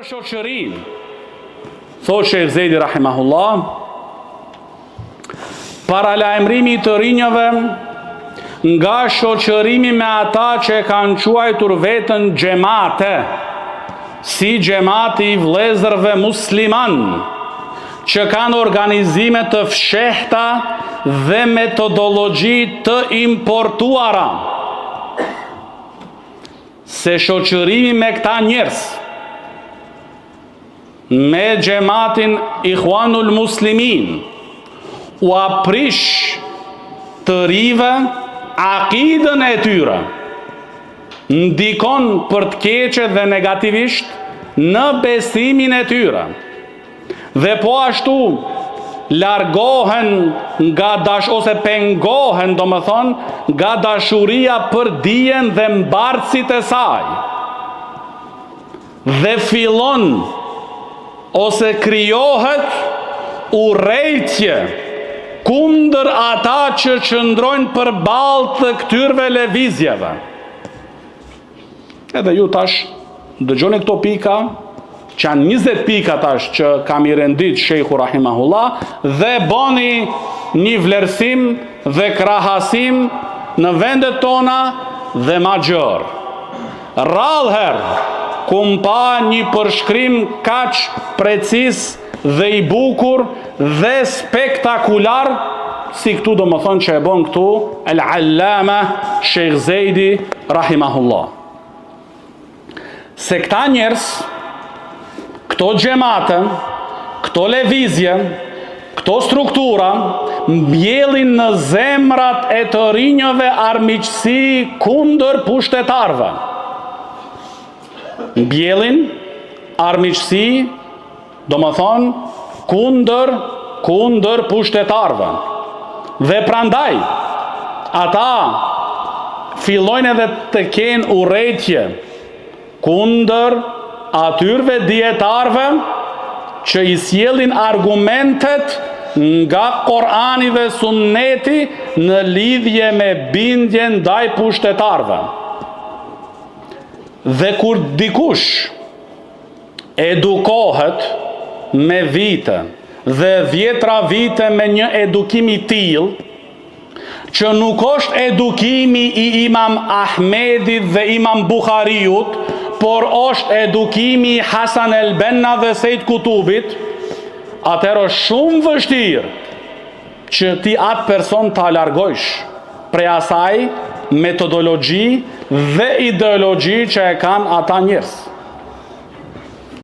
Shoqëri, thot Shejh Zejdi rahimahullah, paralajmërimi të rinjëve nga shoqërimi me ata që kanë quajtur veten xhamate, si xhamati i vëllezërve musliman, që kanë organizime të fshehta dhe metodologji të importuara. Se shoqërimi me këta njerëz, me xhamatin Ikhwanul Muslimin, u aprish të rive akidën e tyre, ndikon për të keqe dhe negativisht në besimin e tyre, dhe po ashtu largohen nga ose pengohen, do më thonë, nga dashuria për dijen dhe mbartësit e saj, dhe fillon ose krijohet urrejtje kundër ata që qëndrojnë përballë të këtyrve lëvizjeve. Edhe ju tash dëgjoni këto pika, që janë 20 pika tash që kam i rendit Shejhu rahimahullah, dhe boni një vlerësim dhe krahasim në vendet tona dhe ma gjërë. Rallëherë kum pa një përshkrim kaq precis dhe i bukur dhe spektakular si këtu, do më thonë që e bon këtu Al-Allama Shejh Zejdi rahimahullah. Se këta njerës, këto xhamate, këto lëvizje, këto struktura mbjellin në zemrat e të rinjëve armiqësi kundër pushtetarve. Mbjellin armiqësi, do më thonë, kundër pushtetarve. Dhe prandaj, ata fillojnë edhe të kenë urrejtje kundër atyrve dietarve që i sjellin argumentet nga Kurani dhe Sunneti në lidhje me bindjen ndaj pushtetarve. Dhe kur dikush edukohet me vite dhe 10 vite me një edukim i tillë, që nuk është edukimi i Imam Ahmedit dhe Imam Buhariut, por është edukimi i Hasan el-Benna dhe Sejt Kutubit, atëherë është shumë vështirë që ti atë person ta largojsh prej asaj metodologji dhe ideologji që e kanë ata njerëz.